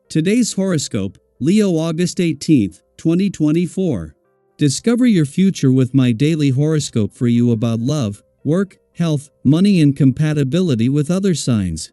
Today's horoscope, Leo, August 18th, 2024. Discover your future with my daily horoscope for you about love, work, health, money, and compatibility with other signs.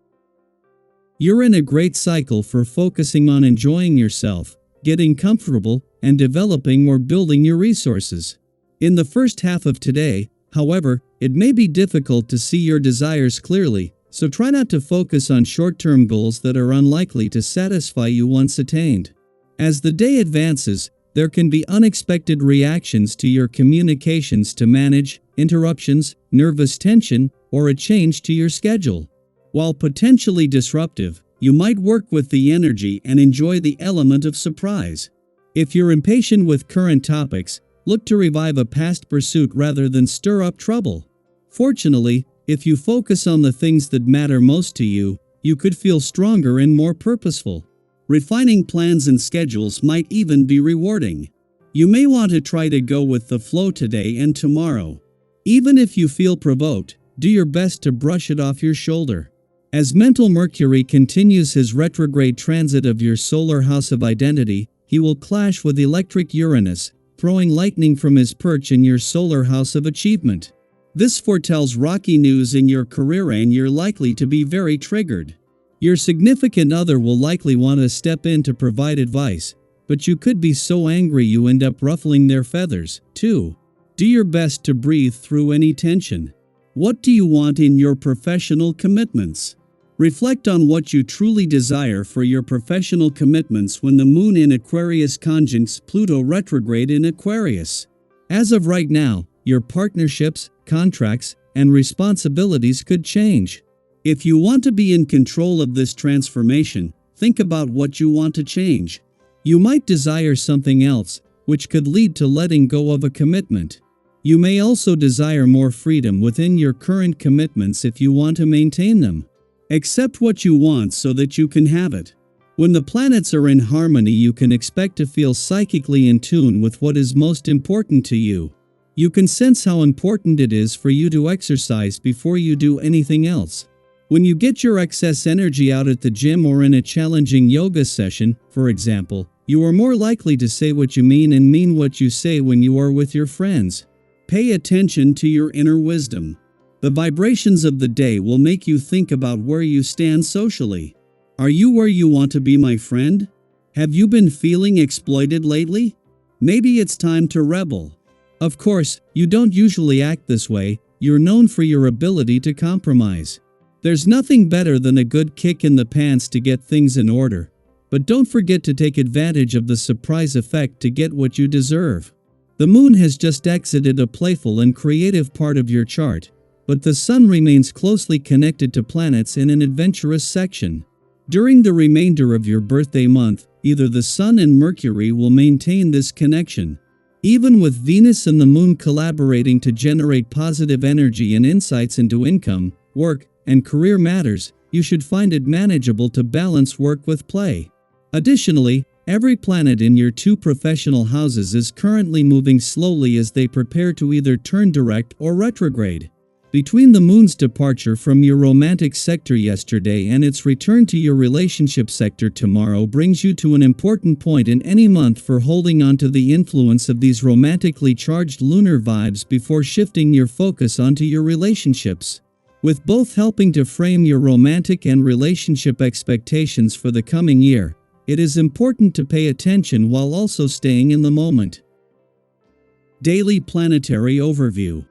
You're in a great cycle for focusing on enjoying yourself, getting comfortable, and developing or building your resources. In the first half of today, however, it may be difficult to see your desires clearly, so try not to focus on short-term goals that are unlikely to satisfy you once attained. As the day advances, there can be unexpected reactions to your communications to manage, interruptions, nervous tension, or a change to your schedule. While potentially disruptive, you might work with the energy and enjoy the element of surprise. If you're impatient with current topics, look to revive a past pursuit rather than stir up trouble. Fortunately, if you focus on the things that matter most to you, you could feel stronger and more purposeful. Refining plans and schedules might even be rewarding. You may want to try to go with the flow today and tomorrow. Even if you feel provoked, do your best to brush it off your shoulder. As mental Mercury continues his retrograde transit of your solar house of identity, he will clash with electric Uranus, throwing lightning from his perch in your solar house of achievement. This foretells rocky news in your career and you're likely to be very triggered. Your significant other will likely want to step in to provide advice, but you could be so angry you end up ruffling their feathers, too. Do your best to breathe through any tension. What do you want in your professional commitments? Reflect on what you truly desire for your professional commitments when the Moon in Aquarius conjuncts Pluto retrograde in Aquarius. As of right now, your partnerships, contracts, and responsibilities could change. If you want to be in control of this transformation, think about what you want to change. You might desire something else, which could lead to letting go of a commitment. You may also desire more freedom within your current commitments if you want to maintain them. Accept what you want so that you can have it. When the planets are in harmony, you can expect to feel psychically in tune with what is most important to you. You can sense how important it is for you to exercise before you do anything else. When you get your excess energy out at the gym or in a challenging yoga session, for example, you are more likely to say what you mean and mean what you say when you are with your friends. Pay attention to your inner wisdom. The vibrations of the day will make you think about where you stand socially. Are you where you want to be, my friend? Have you been feeling exploited lately? Maybe it's time to rebel. Of course, you don't usually act this way. You're known for your ability to compromise. There's nothing better than a good kick in the pants to get things in order. But don't forget to take advantage of the surprise effect to get what you deserve. The Moon has just exited a playful and creative part of your chart, but the Sun remains closely connected to planets in an adventurous section. During the remainder of your birthday month, either the Sun and Mercury will maintain this connection. Even with Venus and the Moon collaborating to generate positive energy and insights into income, work, and career matters, you should find it manageable to balance work with play. Additionally, every planet in your two professional houses is currently moving slowly as they prepare to either turn direct or retrograde. Between the Moon's departure from your romantic sector yesterday and its return to your relationship sector tomorrow brings you to an important point in any month for holding on to the influence of these romantically charged lunar vibes before shifting your focus onto your relationships. With both helping to frame your romantic and relationship expectations for the coming year, it is important to pay attention while also staying in the moment. Daily Planetary Overview.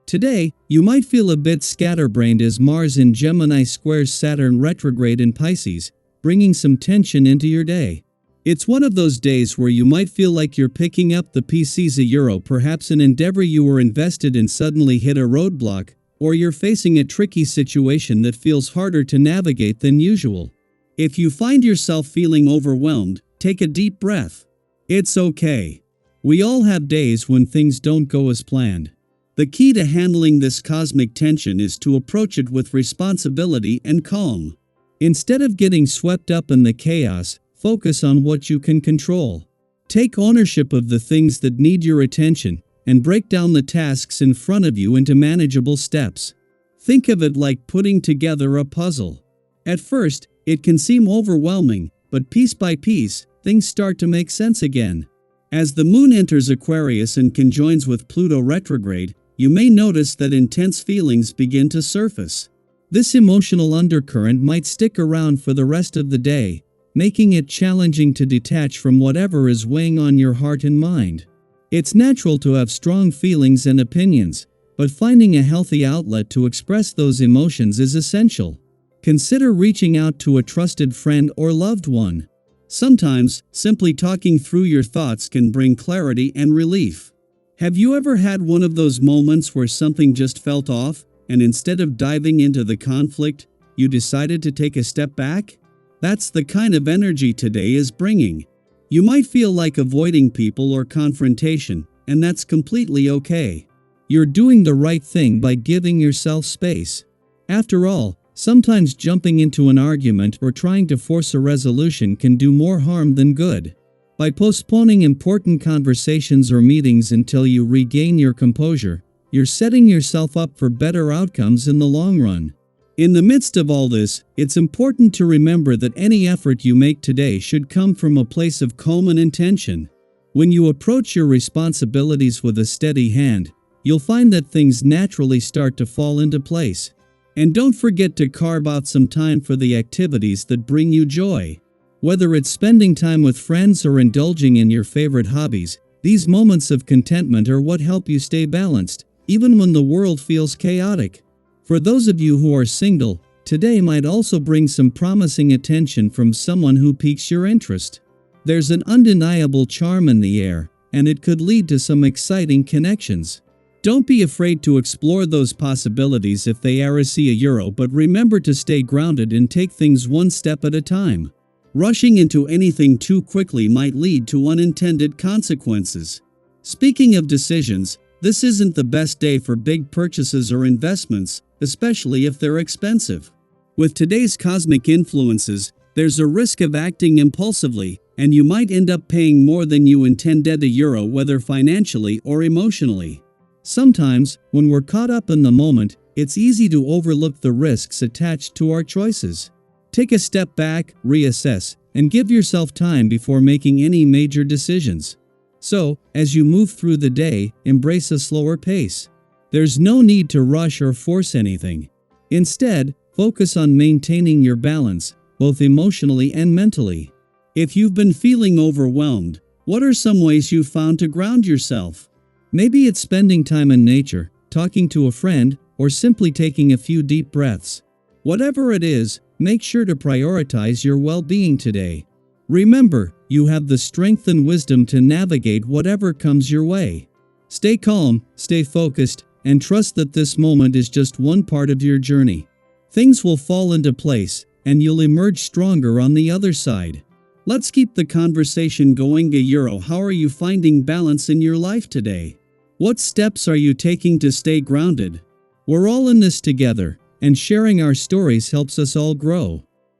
Today, you might feel a bit scatterbrained as Mars in Gemini squares Saturn retrograde in Pisces, bringing some tension into your day. It's one of those days where you might feel like you're picking up the pieces of Euro, perhaps an endeavor you were invested in suddenly hit a roadblock, or you're facing a tricky situation that feels harder to navigate than usual. If you find yourself feeling overwhelmed, take a deep breath. It's okay. We all have days when things don't go as planned. The key to handling this cosmic tension is to approach it with responsibility and calm. Instead of getting swept up in the chaos, focus on what you can control. Take ownership of the things that need your attention, and break down the tasks in front of you into manageable steps. Think of it like putting together a puzzle. At first, it can seem overwhelming, but piece by piece, things start to make sense again. As the moon enters Aquarius and conjoins with Pluto retrograde, you may notice that intense feelings begin to surface. This emotional undercurrent might stick around for the rest of the day, making it challenging to detach from whatever is weighing on your heart and mind. It's natural to have strong feelings and opinions, but finding a healthy outlet to express those emotions is essential. Consider reaching out to a trusted friend or loved one. Sometimes, simply talking through your thoughts can bring clarity and relief. Have you ever had one of those moments where something just felt off, and instead of diving into the conflict, you decided to take a step back? That's the kind of energy today is bringing. You might feel like avoiding people or confrontation, and that's completely okay. You're doing the right thing by giving yourself space. After all, sometimes jumping into an argument or trying to force a resolution can do more harm than good. By postponing important conversations or meetings until you regain your composure, you're setting yourself up for better outcomes in the long run. In the midst of all this, it's important to remember that any effort you make today should come from a place of calm and intention. When you approach your responsibilities with a steady hand, you'll find that things naturally start to fall into place. And don't forget to carve out some time for the activities that bring you joy. Whether it's spending time with friends or indulging in your favorite hobbies, these moments of contentment are what help you stay balanced, even when the world feels chaotic. For those of you who are single, today might also bring some promising attention from someone who piques your interest. There's an undeniable charm in the air, and it could lead to some exciting connections. Don't be afraid to explore those possibilities if they are €, but remember to stay grounded and take things one step at a time. Rushing into anything too quickly might lead to unintended consequences. Speaking of decisions, this isn't the best day for big purchases or investments, especially if they're expensive. With today's cosmic influences, there's a risk of acting impulsively, and you might end up paying more than you intended €, whether financially or emotionally. Sometimes, when we're caught up in the moment, it's easy to overlook the risks attached to our choices. Take a step back, reassess, and give yourself time before making any major decisions. So, as you move through the day, embrace a slower pace. There's no need to rush or force anything. Instead, focus on maintaining your balance, both emotionally and mentally. If you've been feeling overwhelmed, what are some ways you've found to ground yourself? Maybe it's spending time in nature, talking to a friend, or simply taking a few deep breaths. Whatever it is, make sure to prioritize your well-being today. Remember, you have the strength and wisdom to navigate whatever comes your way. Stay calm, stay focused, and trust that this moment is just one part of your journey. Things will fall into place, and you'll emerge stronger on the other side. Let's keep the conversation going. How are you finding balance in your life today? What steps are you taking to stay grounded? We're all in this together, and sharing our stories helps us all grow.